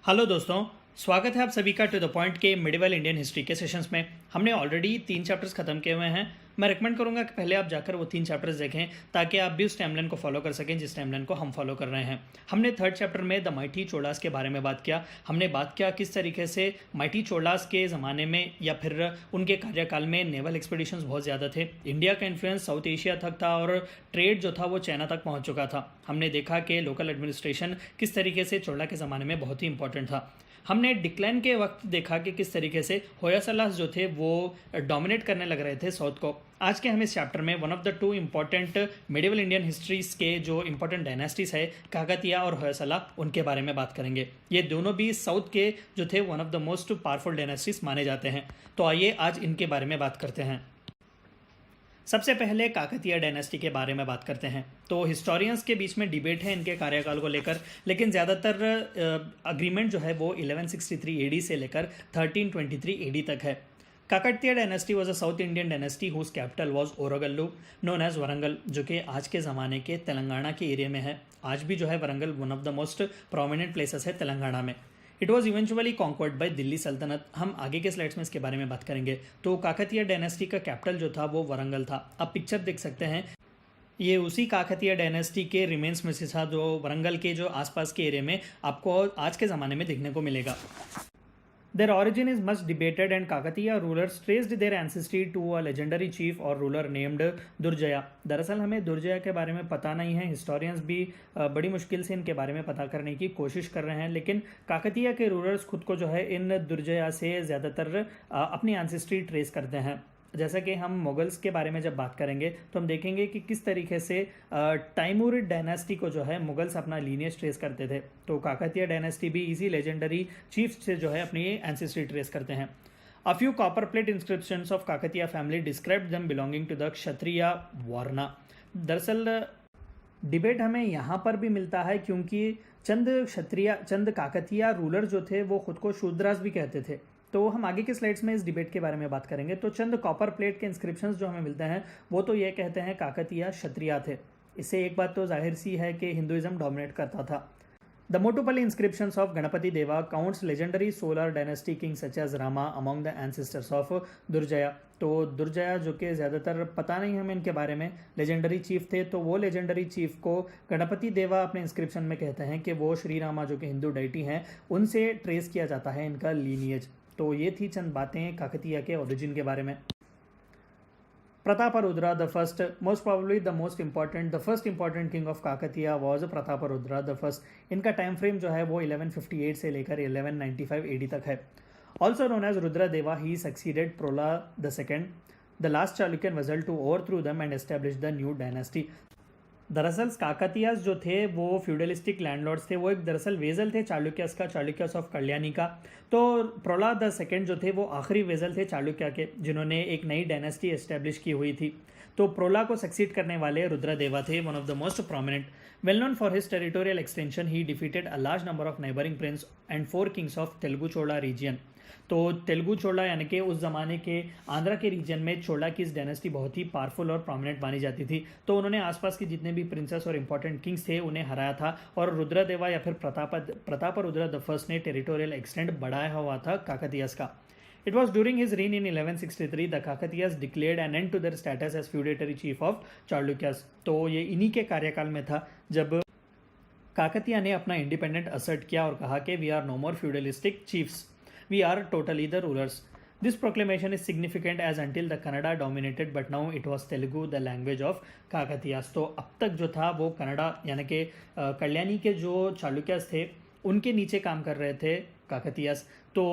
Hello दोस्तों, स्वागत है आप सभी का टू द पॉइंट के मिडिवल इंडियन हिस्ट्री के सेशंस में। हमने ऑलरेडी 3 चैप्टर्स खत्म किए हुए हैं। मैं रिकमेंड करूंगा कि पहले आप जाकर वो 3 चैप्टर्स देखें ताकि आप भी उस टाइमलाइन को फॉलो कर सकें जिस टाइमलाइन को हम फॉलो कर रहे हैं। हमने 3rd चैप्टर में द माइटी चोलास के बारे में बात किया। हमने बात किया किस तरीके से माइटी चोलास के ज़माने में या फिर उनके कार्यकाल में नेवल एक्सपीडिशंस बहुत ज़्यादा थे। इंडिया का इन्फ्लुएंस साउथ एशिया तक था और ट्रेड जो था वो चाइना तक पहुँच चुका था। हमने देखा कि लोकल एडमिनिस्ट्रेशन किस तरीके से चोला के ज़माने में बहुत ही इंपॉर्टेंट था। हमने डिक्लाइन के वक्त देखा कि किस तरीके से होयसालास जो थे वो डोमिनेट करने लग रहे थे साउथ को। आज के हम इस चैप्टर में one of the 2 important medieval Indian histories के जो इंपॉर्टेंट डायनेस्टीज है काकतिया और होयसला, उनके बारे में बात करेंगे। ये दोनों भी साउथ के जो थे one of the most powerful dynasties माने जाते हैं। तो आइए आज इनके बारे में बात करते हैं। सबसे पहले काकतीय डायनेस्टी के बारे में बात करते हैं। तो हिस्टोरियंस के बीच में डिबेट है इनके कार्यकाल को लेकर, लेकिन ज़्यादातर अग्रीमेंट जो है वो 1163 एडी से लेकर 1323 एडी तक है। Kakatiya dynasty was a south Indian dynasty whose capital was Orugallu known as Warangal, जो कि आज के ज़माने के तेलंगाना के एरिया में है। आज भी जो है Warangal one of the most prominent places है तेलंगाना में। It was eventually conquered by Delhi Sultanate. हम आगे के स्लाइड्स में इसके बारे में बात करेंगे। तो काकतीय डायनेस्टी का कैपिटल जो था वो वरंगल था। आप पिक्चर देख सकते हैं, ये उसी काकतीय डायनेस्टी के रिमेन्स में से था जो वरंगल के जो आसपास के एरिया में आपको आज के ज़माने में देखने को मिलेगा। Their origin is much debated and Kakatiya rulers traced their ancestry to a legendary chief or ruler named दुर्जया। दरअसल हमें दुर्जया के बारे में पता नहीं है। हिस्टोरियंस भी बड़ी मुश्किल से इनके बारे में पता करने की कोशिश कर रहे हैं, लेकिन काकतीय के रूलर्स खुद को जो है इन दुर्जया से ज़्यादातर अपनी एंसेस्ट्री ट्रेस करते हैं। जैसा कि हम मुगल्स के बारे में जब बात करेंगे तो हम देखेंगे कि किस तरीके से तैमूरिड डायनेस्टी को जो है मुगल्स अपना लीनियज ट्रेस करते थे। तो काकतीय डायनेस्टी भी इसी लेजेंडरी चीफ से जो है अपनी एंसेस्ट्री ट्रेस करते हैं। A few copper plate inscriptions of Kakatiya family describe them belonging to the kshatriya varna. दरअसल डिबेट हमें यहाँ पर भी मिलता है क्योंकि चंद काकतीय रूलर जो थे वो खुद को शूद्रास भी कहते थे। तो हम आगे के स्लाइड्स में इस डिबेट के बारे में बात करेंगे। तो चंद कॉपर प्लेट के इंस्क्रिप्शंस जो हमें मिलते हैं वो तो ये कहते हैं काकतीय क्षत्रिय थे। इससे एक बात तो जाहिर सी है कि हिंदुइज्म डोमिनेट करता था। The Motupalli inscriptions of Ganapati Deva counts legendary solar dynasty king such as Rama among the ancestors of Durjaya. तो दुर्जया जो कि ज़्यादातर पता नहीं हमें इनके बारे में, लेजेंडरी चीफ थे। तो वो लेजेंडरी चीफ को गणपति देवा अपने इंस्क्रिप्शन में कहते हैं कि वो श्री रामा जो कि हिंदू डाइटी हैं उनसे ट्रेस किया जाता है इनका लीनियज। तो ये थी चंद बातें काकतीय के ओरिजिन के बारे में। Prataparudra the first, most probably the first important king of Kakatiya was Prataparudra the first. इनका टाइम फ्रेम जो है वो 1158 से लेकर 1195 एडी तक है। Also known as Rudradeva, he succeeded Prola the second, the last Chalukyan vassal to overthrow them and establish the new dynasty. दरअसल काकतीयास जो थे वो फ्यूडलिस्टिक लैंडलॉर्ड्स थे। वो एक दरअसल वेजल थे चालुक्यस का, चालुक्यस ऑफ कल्याणी का। तो प्रोला द सेकेंड जो थे वो आखिरी वेजल थे चालुक्य के जिन्होंने एक नई डायनेस्टी एस्टेब्लिश की हुई थी। तो प्रोला को सक्सीड करने वाले रुद्रदेवा थे, one of the most prominent. Well known for his territorial extension, he defeated a large number of neighbouring prince and 4 kings of Telugu Chola region. तो तेलुगु चोला यानी कि उस ज़माने के आंध्रा के रीजन में चोला की इस डायनेस्टी बहुत ही पावरफुल और प्रोमिनेंट मानी जाती थी। तो उन्होंने आसपास के जितने भी प्रिंसेस और इंपॉर्टेंट किंग्स थे उन्हें हराया था। और रुद्रदेवा या फिर प्रतापरुद्रा द फर्स्ट ने टेरिटोरियल एक्सटेंड बढ़ाया हुआ था काकतीयस का। It was during his reign in 1163 the Kakatiyas declared an end to their status as feudatory chief of Chalukyas। तो ये इन्हीं के कार्यकाल में था जब काकतीय ने अपना इंडिपेंडेंट असर्ट किया और कहा कि we are no more feudalistic chiefs, we are totally the rulers. This proclamation is significant as until the Kannada dominated but now it was Telugu the language of Kakatiyas. तो अब तक जो था वो कन्नड़ा यानी कि कल्याणी के जो चालुक्यास थे उनके नीचे काम कर रहे थे काकतीयास। तो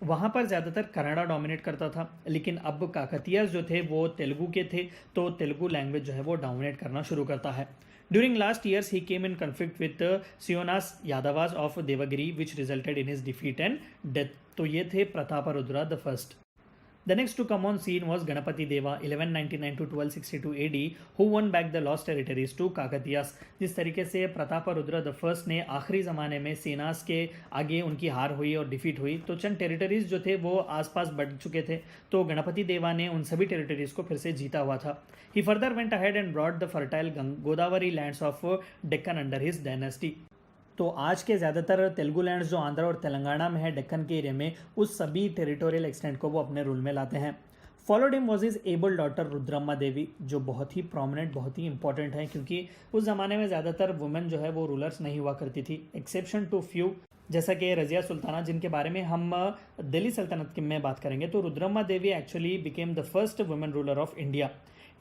वहाँ पर ज़्यादातर कन्नड़ा डोमिनेट करता था, लेकिन अब काकतीयास जो थे वो तेलुगु के थे। तो तेलुगु लैंग्वेज जो है वो डोमिनेट करना शुरू करता है। During last years he came in conflict with Seunas Yadavas of Devagiri which resulted in his defeat and death. तो ये थे Prataparudra the first. The next to come on scene was Ganapati Deva 1199 to 1262 AD, who won back the lost territories to Kakatiyas. जिस तरीके से Prataparudra the first ने आखिरी ज़माने में सेनास के आगे उनकी हार हुई और डिफीट हुई, तो चंद टेरिटरीज जो थे वो आसपास बढ़ चुके थे, तो गणपति देवा ने उन सभी टेरिटरीज को फिर से जीता हुआ था. He further went ahead and brought the fertile Godavari lands of Deccan under his dynasty. तो आज के ज़्यादातर तेलुगु लैंड्स जो आंध्र और तेलंगाना में है डेक्कन के एरिया में, उस सभी टेरिटोरियल एक्सटेंट को वो अपने रूल में लाते हैं. Followed him was his able daughter Rudramma Devi, जो बहुत ही प्रोमिनेंट, बहुत ही इंपॉर्टेंट है, क्योंकि उस ज़माने में ज़्यादातर वुमेन जो है वो रूलर्स नहीं हुआ करती थी, एक्सेप्शन टू फ्यू, जैसा कि रजिया सुल्ताना, जिनके बारे में हम दिल्ली सल्तनत में बात करेंगे. तो Rudramma Devi actually became the first women ruler of India.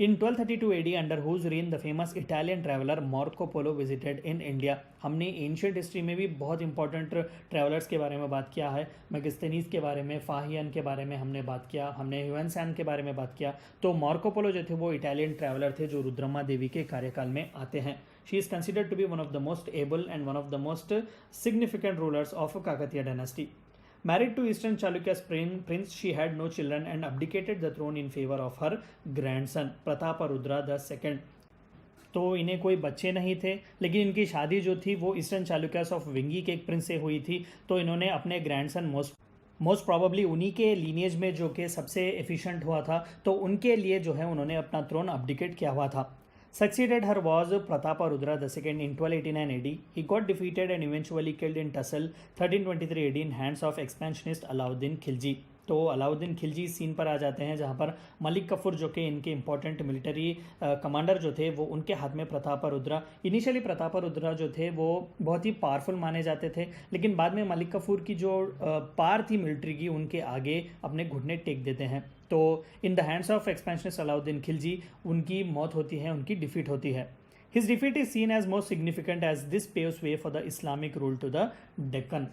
In 1232 AD, under whose reign the famous Italian traveler Marco Polo visited in India. हमने एंशियंट हिस्ट्री में भी बहुत इंपॉर्टेंट ट्रैवलर्स के बारे में बात किया है. मेगिस्तीनीज के बारे में, फाहियन के बारे में हमने बात किया, हमने ह्यूएनसांग के बारे में बात किया. तो मार्को पोलो जो थे वो इटालियन ट्रैवलर थे जो रुद्रम्मा देवी के कार्यकाल में आते हैं. She is considered to be one of the most able and one of the most significant rulers of Kakatiya dynasty. Married to Eastern Chalukya's prince, she had no children and abdicated the throne in favor of her grandson Prataparudra II. तो इन्हें कोई बच्चे नहीं थे, लेकिन इनकी शादी जो थी वो ईस्टर्न चालुक्यास ऑफ विंगी के एक प्रिंस से हुई थी. तो इन्होंने अपने ग्रैंडसन मोस्ट प्रॉबली उन्हीं के लीनिएज में जो कि सबसे एफिशिएंट हुआ था, तो उनके लिए जो है उन्होंने अपना थ्रोन abdicate किया हुआ था. Succeeded her was Prataparudra II in 1289 AD. He got defeated and eventually killed in tussle 1323 AD in hands of expansionist Alauddin Khilji. तो अलाउद्दीन खिलजी सीन पर आ जाते हैं, जहाँ पर मलिक कफूर जो कि इनके इंपॉर्टेंट मिलिट्री कमांडर जो थे वो उनके हाथ में प्रतापरुद्रा. इनिशियली प्रतापरुद्रा जो थे वो बहुत ही पावरफुल माने जाते थे, लेकिन बाद में मलिक कफूर की जो पार थी मिलिट्री की, उनके आगे अपने घुटने टेक देते हैं. तो in the hands of expansionist Alauddin Khilji उनकी मौत होती है, उनकी डिफीट होती है. His defeat is seen as most significant as this paves way for the Islamic rule to the Deccan.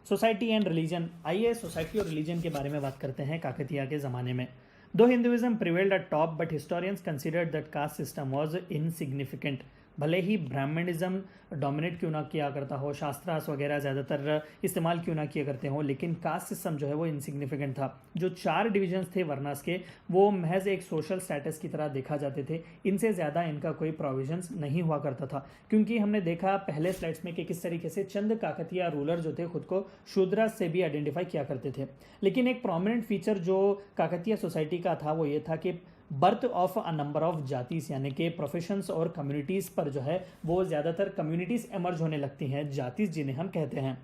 Society and religion. आइए सोसाइटी और रिलीजन के बारे में बात करते हैं काकतिया के ज़माने में. दो Hinduism prevailed eight top, but historians considered that caste system was insignificant. भले ही ब्राह्मणिज्म डोमिनेट क्यों ना किया करता हो, शास्त्रास वगैरह ज़्यादातर इस्तेमाल क्यों ना किया करते हो, लेकिन कास्ट सिस्टम जो है वो इनसिग्निफिकेंट था. जो 4 डिविजन्स थे वर्नास के, वो महज एक सोशल स्टेटस की तरह देखा जाते थे. इनसे ज़्यादा इनका कोई प्रोविजंस नहीं हुआ करता था, क्योंकि हमने देखा पहले स्लाइड्स में कि किस तरीके से चंद काकतिया रूलर जो थे खुद को शूद्रा से भी आइडेंटिफाई किया करते थे. लेकिन एक प्रोमिनेंट फीचर जो काकतिया सोसाइटी का था वो ये था कि birth of a number of jatis, यानी कि प्रोफेशंस और कम्युनिटीज़ पर जो है वो ज़्यादातर कम्युनिटीज़ एमर्ज होने लगती हैं, जातीज जिन्हें हम कहते हैं.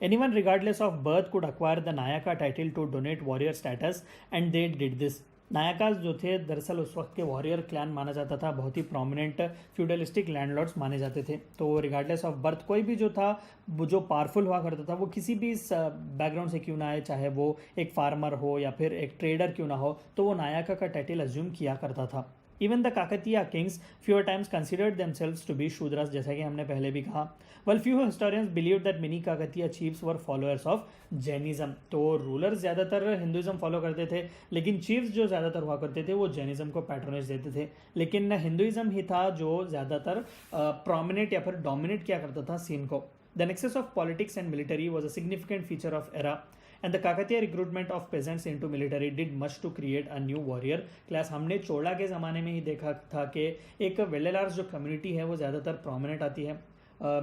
Anyone regardless of birth could acquire the nayaka title to denote warrior status and they did this. Nayakas जो थे दरअसल उस वक्त के वॉरियर क्लैन माना जाता था, बहुत ही प्रोमिनेंट फ्यूडलिस्टिक लैंडलॉर्ड्स माने जाते थे. तो रिगार्डलेस ऑफ बर्थ कोई भी जो था वो जो पावरफुल हुआ करता था, वो किसी भी बैकग्राउंड से क्यों ना आए, चाहे वो एक फार्मर हो या फिर एक ट्रेडर क्यों ना हो, तो वो नायका का टाइटल अज्यूम किया करता था. Even the Kakatiya kings fewer times considered themselves to be Shudras, जैसा कि हमने पहले भी कहा. Well few historians believe that many Kakatiya chiefs were followers of Jainism. तो रूलर्स ज़्यादातर हिंदुइज्म फॉलो करते थे, लेकिन चीफ्स जो ज़्यादातर हुआ करते थे वो जैनिज्म को पैट्रोनेज देते थे. लेकिन हिंदुइज्म ही था जो ज़्यादातर प्रोमिनेट या फिर डोमिनेट किया करता था सीन को. The nexus of politics and military was a significant feature of era, and the Kakatiya recruitment of peasants into military did much to create a new warrior class. हमने चोला के ज़माने में ही देखा था कि एक वेल्लार्स जो कम्युनिटी है वो ज़्यादातर प्रोमिनेंट आती है.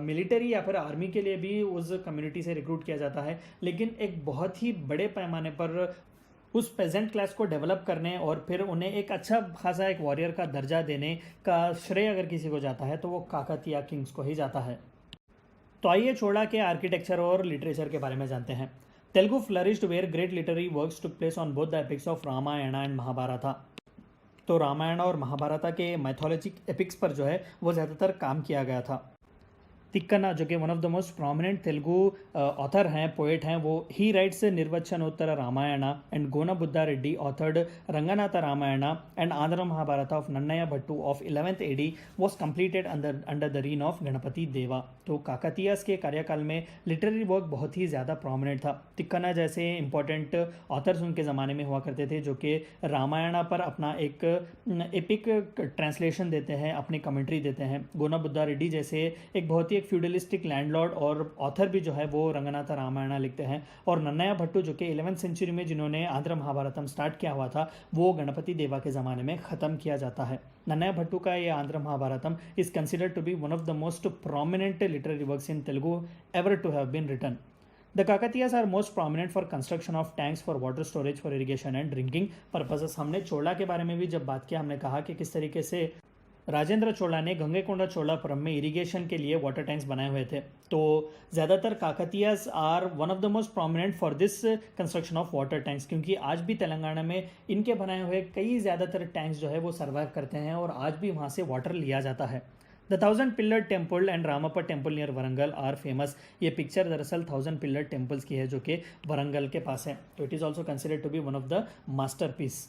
मिलिट्री या फिर आर्मी के लिए भी उस कम्युनिटी से रिक्रूट किया जाता है, लेकिन एक बहुत ही बड़े पैमाने पर उस पेजेंट क्लास को डेवलप करने और फिर उन्हें एक अच्छा खासा एक वॉरियर का दर्जा देने का श्रेय अगर किसी को जाता है तो वो काकतिया किंग्स को ही जाता है. तो आइए चोला के आर्किटेक्चर और लिटरेचर के बारे में जानते हैं. Telugu flourished where great literary works took place on both the epics of Ramayana and Mahabharata. तो रामायण और महाभारत के मैथोलॉजिक एपिक्स पर जो है वो ज़्यादातर काम किया गया था. तिक्कना जो कि one of the most prominent Telugu author हैं, पोएट हैं, वो ही writes Nirvachanottara Ramayana and Gona Budda Reddy authored Ranganatha Ramayana and Andhra Mahabharata of Nannaya Bhattu of 11th AD was completed under the reign of Ganapati Deva. तो काकतियास के कार्यकाल में लिटरेरी वर्क बहुत ही ज़्यादा प्रोमिनेंट था. तिक्कना जैसे इंपॉर्टेंट ऑथर्स उनके ज़माने में हुआ करते थे जो कि रामायणा पर अपना एक एपिक ट्रांसलेशन देते हैं, अपनी कमेंट्री देते हैं. गोना बुद्धा रेड्डी जैसे एक बहुत ही एक फ्यूडलिस्टिक लैंडलॉर्ड और ऑथर भी जो है वो रंगनाथ रामायण लिखते हैं। और नन्नया भट्टू जो कि 11th सेंचुरी में जिन्होंने आंध्र महाभारतम स्टार्ट किया हुआ था, वो गणपति देवा के ज़माने में ख़त्म किया जाता है। नन्नया भट्टू का ये Andhra Mahabharatam is considered to be one of the most prominent literary works in Telugu ever to have been written. The Kakatiyas are most prominent for construction of tanks for water storage for irrigation and drinking purposes। हमने चोला के बारे में भी जब बात किया, हमने कहा कि किस तरीके से राजेंद्र चोला ने गंगैकोंडा चोलापुरम में इरिगेशन के लिए वाटर टैंक्स बनाए हुए थे। तो ज़्यादातर Kakatiyas are one of the most prominent for this construction of water tanks, क्योंकि आज भी तेलंगाना में इनके बनाए हुए कई ज़्यादातर टैंक्स जो है वो सर्वाइव करते हैं और आज भी वहाँ से वाटर लिया जाता है। The 1000 pillar temple and Ramappa temple near Warangal are famous. ये पिक्चर दरअसल 1000 पिलर टेम्पल्स की है जो कि वरंगल के पास है। तो it is also considered to be one of the master piece.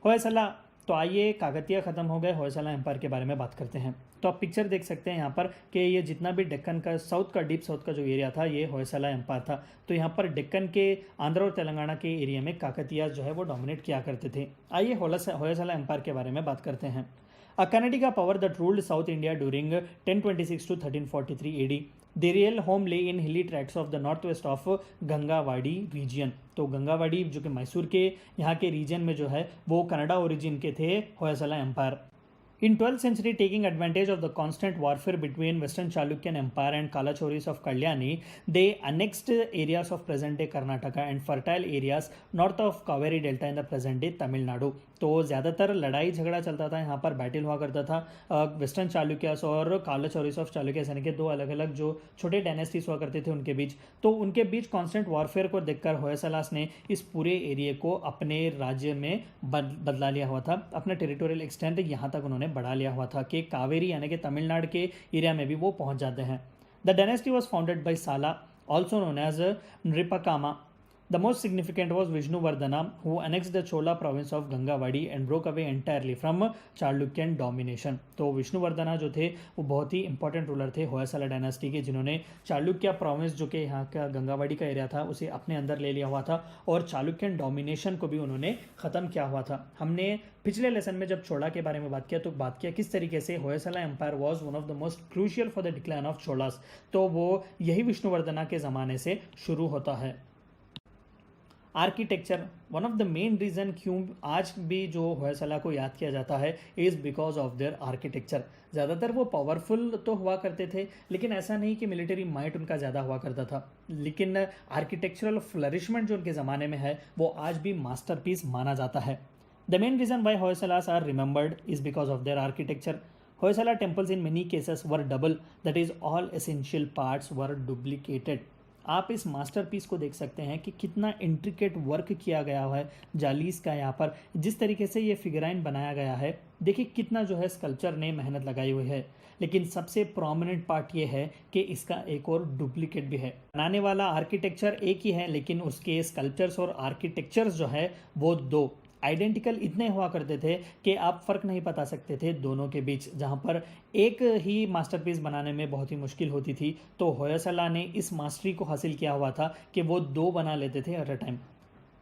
Hoysala, तो आइए काकतीय ख़त्म हो गए, होयसला एम्पायर के बारे में बात करते हैं। तो आप पिक्चर देख सकते हैं यहाँ पर कि ये जितना भी डेक्कन का साउथ का डीप साउथ का जो एरिया था, ये होयसला एम्पायर था। तो यहाँ पर डेक्कन के आंध्र और तेलंगाना के एरिया में काकतीयास जो है वो डोमिनेट किया करते थे। आइए होयसला एम्पायर के बारे में बात करते हैं। A Kannadiga power that ruled South India during 1026 to 1343 AD. Their real home lay in hilly tracts of the northwest of गंगावाड़ी region। तो गंगावाड़ी जो कि मैसूर के यहाँ के रीजन में जो है वो कनाडा ओरिजिन के थे Hoysala empire. In 12th century, taking advantage of the constant warfare between Western Chalukyan Empire and Kalachoris of Kalyani, they annexed areas of present-day Karnataka and fertile areas north of Kaveri Delta in the present-day Tamil Nadu। तो ज़्यादातर लड़ाई झगड़ा चलता था, यहाँ पर battle हुआ करता था वेस्टर्न चालुक्यास और कालाचोरिस ऑफ चालुक्यास, यानी कि दो अलग अलग जो छोटे डायनेस्टीज हुआ करते थे उनके बीच। तो उनके बीच कॉन्स्टेंट वॉरफेयर को देखकर होयसलास ने इस पूरे एरिया को अपने राज्य में बदला लिया हुआ था। अपना टेरिटोरियल एक्सटेंट यहाँ तक उन्होंने बढ़ा लिया हुआ था कि कावेरी यानी कि तमिलनाडु के एरिया में भी वो पहुँच जाते हैं। The dynasty was founded by Sala, also known as Nripakama. The most significant was Vishnuvardhana, who annexed the Chola province of Gangavadi and broke away entirely from Chalukyan domination। तो विष्णुवर्धना जो थे वो बहुत ही इंपॉर्टेंट रूलर थे होयसला डायनास्टी के, जिन्होंने चालुक्य प्रोविंस जो कि यहाँ का गंगावाड़ी का एरिया था उसे अपने अंदर ले लिया हुआ था और चालुक्यन डोमिनेशन को भी उन्होंने ख़त्म किया हुआ था। हमने पिछले लेसन में जब चोला के बारे में बात किया तो बात किया किस तरीके से Hoysala empire was one of the most crucial for the decline of Cholas. तो वो यही विष्णुवर्धना के ज़माने से शुरू होता है। Architecture, one of the main reason क्यों आज भी जो होयसला को याद किया जाता है is because of their architecture. ज़्यादातर वो पावरफुल तो हुआ करते थे, लेकिन ऐसा नहीं कि मिलिट्री माइट उनका ज़्यादा हुआ करता था, लेकिन आर्किटेक्चरल फ्लरिशमेंट जो उनके ज़माने में है वो आज भी मास्टरपीस माना जाता है। The main reason why Hoysalas are remembered is because of their architecture. Hoysala temples in many cases were double, that is all essential parts were duplicated. आप इस मास्टरपीस को देख सकते हैं कि कितना इंट्रिकेट वर्क किया गया है जालीस का। यहाँ पर जिस तरीके से ये फिगराइन बनाया गया है, देखिए कितना जो है स्कल्पचर ने मेहनत लगाई हुई है। लेकिन सबसे प्रोमिनेंट पार्ट ये है कि इसका एक और डुप्लीकेट भी है। बनाने वाला आर्किटेक्चर एक ही है, लेकिन उसके स्कल्पचर्स और आर्किटेक्चर्स जो है वो दो आइडेंटिकल इतने हुआ करते थे कि आप फ़र्क नहीं बता सकते थे दोनों के बीच। जहाँ पर एक ही मास्टरपीस बनाने में बहुत ही मुश्किल होती थी, तो होयसला ने इस मास्टरी को हासिल किया हुआ था कि वो दो बना लेते थे at a time.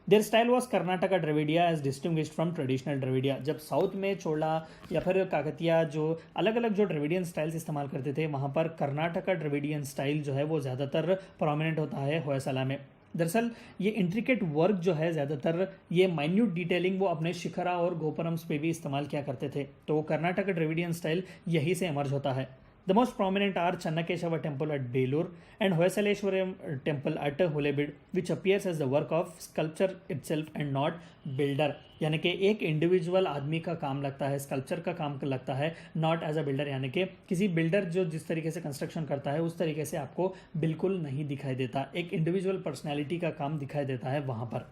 Their style was Karnataka Dravida as distinguished from traditional Dravida. जब साउथ में चोला या फिर काकतिया जो अलग अलग जो द्रविडियन स्टाइल्स इस्तेमाल करते थे, वहाँ पर कर्नाटका द्रविडियन स्टाइल जो है वो ज़्यादातर प्रोमिनेंट होता है होयसला में। दरअसल ये इंट्रिकेट वर्क जो है ज़्यादातर ये माइन्यूट डिटेलिंग वो अपने शिखरा और गोपुरम्स पे भी इस्तेमाल किया करते थे। तो कर्नाटक द्रविडियन स्टाइल यहीं से इमर्ज होता है। The most prominent are Chennakeshava temple at Belur and Hoysaleswaram temple at Halebid, which appears as the work of sculpture itself and not builder. यानी कि एक इंडिविजुअल आदमी का काम लगता है, स्कल्पचर का काम लगता है, नॉट एज अ बिल्डर। यानी कि किसी बिल्डर जो जिस तरीके से कंस्ट्रक्शन करता है उस तरीके से आपको बिल्कुल नहीं दिखाई देता, एक इंडिविजुअल पर्सनैलिटी का काम दिखाई देता है वहाँ पर।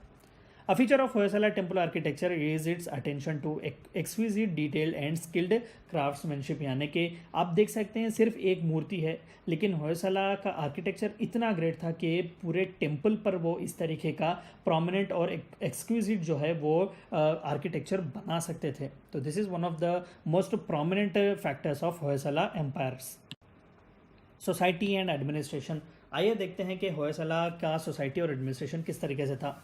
A feature of Hoysala temple architecture is its attention to exquisite detail and skilled craftsmanship। यानी कि आप देख सकते हैं सिर्फ एक मूर्ति है, लेकिन होयसला का आर्किटेक्चर इतना ग्रेट था कि पूरे टेम्पल पर वो इस तरीके का प्रोमिनेंट और एक्सक्यूजिट जो है वो आर्किटेक्चर बना सकते थे। तो this is one of the most prominent factors of Hoysala empires. Society and administration, आइए देखते हैं कि होयसला का सोसाइटी और एडमिनिस्ट्रेशन किस तरीके से था।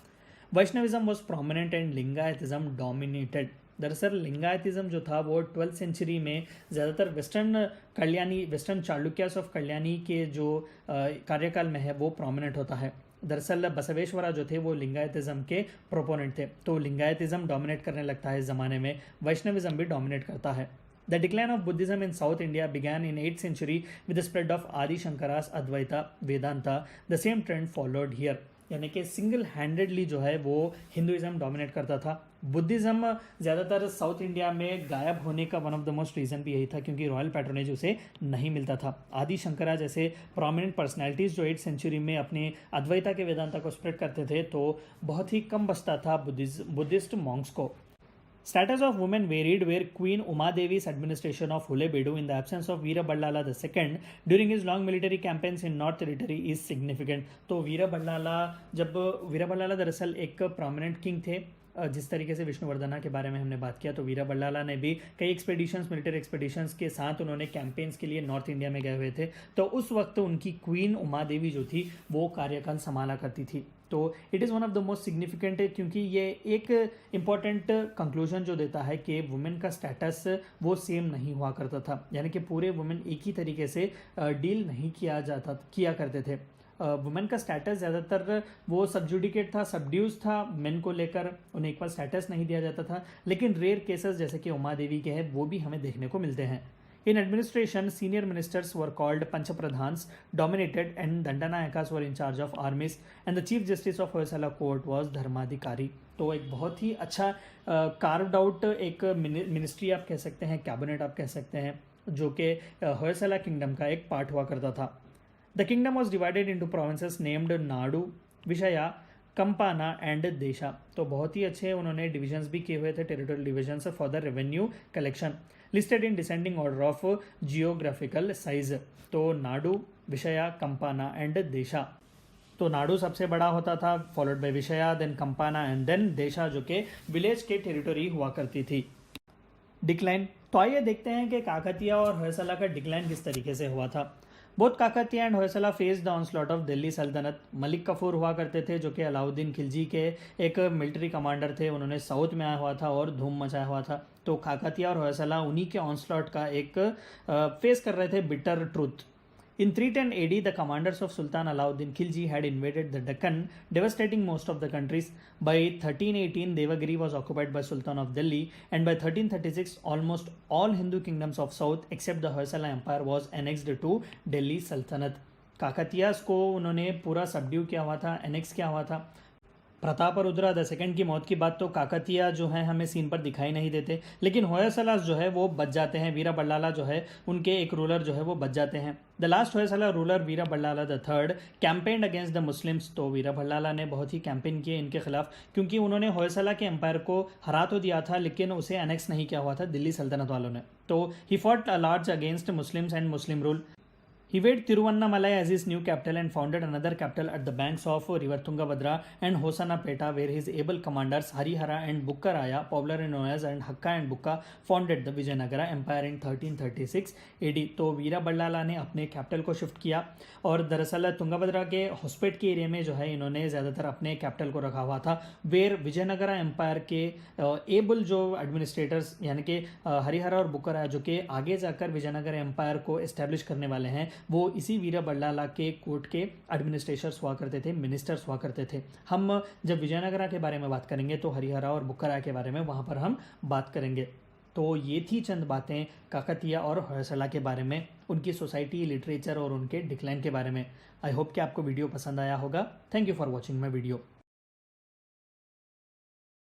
Vaishnavism was prominent and Lingayatism dominated। दरअसल लिंगायतिज्म जो था वो 12th सेंचुरी में ज़्यादातर वेस्टर्न चालुक्यास ऑफ कल्याणी के जो कार्यकाल में है वो प्रोमिनेंट होता है। दरअसल बसवेश्वरा जो थे वो लिंगायतिज्म के प्रोपोनेंट थे, तो लिंगायतिज्म डोमिनेट करने लगता है इस ज़माने में, वैष्णविज्म भी डोमिनेट करता है। The decline of Buddhism in South India began in 8th century with the spread of Adi Shankara's Advaita Vedanta. The same trend followed here. यानी कि सिंगल हैंडेडली जो है वो हिंदुइज्म डोमिनेट करता था। बुद्धिज़्म ज़्यादातर साउथ इंडिया में गायब होने का one of the most reason भी यही था, क्योंकि रॉयल पैट्रोनेज उसे नहीं मिलता था। आदि शंकरा जैसे प्रोमिनेंट पर्सनैलिटीज़ जो 8th सेंचुरी में अपने अद्वैता के वेदांता को स्प्रेड करते थे, तो बहुत ही कम बचता था बुद्धिस्ट मॉन्क्स को। Status of women varied, where Queen Uma Devi's administration of Hulebedu in the absence of Veera Ballala II during his long military campaigns in North Territory is significant. तो वीरा बल्लाला दरअसल एक prominent king थे। जिस तरीके से विष्णुवर्धना के बारे में हमने बात किया, तो वीरा बल्लाला ने भी कई मिलिट्री एक्सपेडिशंस के साथ उन्होंने कैंपेन्स के लिए नॉर्थ इंडिया में गए हुए थे। तो उस वक्त उनकी क्वीन उमा देवी जो थी वो कार्यकाल संभाला करती थी। तो it is one of the most significant, क्योंकि ये एक इम्पॉर्टेंट कंक्लूजन जो देता है कि वुमेन का स्टेटस वो सेम नहीं हुआ करता था, यानी कि पूरे वुमेन एक ही तरीके से डील नहीं किया करते थे। वुमेन का स्टेटस ज़्यादातर वो सबजुडिकेट था, सबड्यूज था, मेन को लेकर उन्हें एक बार स्टेटस नहीं दिया जाता था। लेकिन रेयर केसेस जैसे कि उमा देवी के हैं वो भी हमें देखने को मिलते हैं। In administration, senior ministers were called Panchapradhans, dominated, and Dandanayakas were in charge of armies, and the Chief Justice of Hoysala Court was Dharmadhikari. तो एक बहुत ही अच्छा कार्व्ड आउट एक मिनिस्ट्री आप कह सकते हैं, कैबिनेट आप कह सकते हैं, जो कि होयसला किंगडम का एक पार्ट हुआ करता था। The kingdom was divided into provinces named Nadu, विषया, कंपाना एंड देशा। तो बहुत ही अच्छे उन्होंने डिविजन्स भी किए हुए थे, territorial divisions for the revenue collection, listed in descending order of geographical size. तो नाडु, विषया, कंपाना एंड देशा। तो नाडु सबसे बड़ा होता था, फॉलोड बाय विषया, देन कंपाना एंड देन देशा, जो कि विलेज के टेरिटोरी हुआ करती थी। डिक्लाइन, तो आइए देखते हैं कि काकतिया और होयसला का डिक्लाइन किस तरीके से हुआ था। Both Kakatiya and Hoysala face the onslaught of Delhi सल्तनत। मलिक कफूर हुआ करते थे, जो कि अलाउद्दीन खिलजी के एक मिलिट्री कमांडर थे, उन्होंने साउथ में आया हुआ था और धूम मचाया हुआ था। तो काकतिया और होयसला उन्हीं के ऑनस्लॉट का एक फेस कर रहे थे, bitter truth. In 310 AD, the commanders of Sultan Alauddin Khilji had invaded the Deccan, devastating most of the countries. By 1318, Devagiri was occupied by Sultan of Delhi, and by 1336, almost all Hindu kingdoms of South, except the Hoysala Empire, was annexed to Delhi Sultanate. काकतियास को उन्होंने पूरा subdue किया हुआ था, annex किया हुआ था। प्रतापरुद्रा the second की मौत के बाद तो काकतिया जो है हमें सीन पर दिखाई नहीं देते, लेकिन होयसलास जो है वो बच जाते हैं। वीरा बल्लाला जो है उनके एक रूलर जो है वो बच जाते हैं। The last Hoysala ruler Veera Ballala the third campaigned against the Muslims. तो वीरा बल्लाला ने बहुत ही कैंपेन किए इनके खिलाफ, क्योंकि उन्होंने होयसला के एम्पायर को हरा तो दिया था, लेकिन उसे एनेक्स नहीं किया हुआ था दिल्ली सल्तनत वालों ने। तो he fought a large against Muslims and Muslim rule. He made Tiruvannamalai as his new capital and founded another capital at the banks of river Tungabhadra and Hosanapeta, where his able commanders Harihara and Bukkaraya, popularly known as and Hakka and Bukka, founded the Vijayanagara Empire in 1336 AD. तो वीरा बल्लाला ने अपने capital को shift किया और दरअसल तुंगाभद्रा के हॉस्पेट के area में जो है इन्होंने ज़्यादातर अपने कैपिटल को रखा हुआ था, वेर विजयनगरा एम्पायर के एबल जो एडमिनिस्ट्रेटर्स यानी कि हरिहरा और बुक्कराया, जो कि आगे जाकर विजयनगरा एम्पायर को इस्टेब्लिश करने वाले हैं, वो इसी वीरा बल्लाला के कोर्ट के एडमिनिस्ट्रेटर्स हुआ करते थे, मिनिस्टर्स हुआ करते थे। हम जब विजयनगरा के बारे में बात करेंगे तो हरिहरा और बुक्कराया के बारे में वहाँ पर हम बात करेंगे। तो ये थी चंद बातें काकतिया और होयसला के बारे में, उनकी सोसाइटी, लिटरेचर और उनके डिक्लाइन के बारे में। आई होप कि आपको वीडियो पसंद आया होगा। Thank you for watching my video.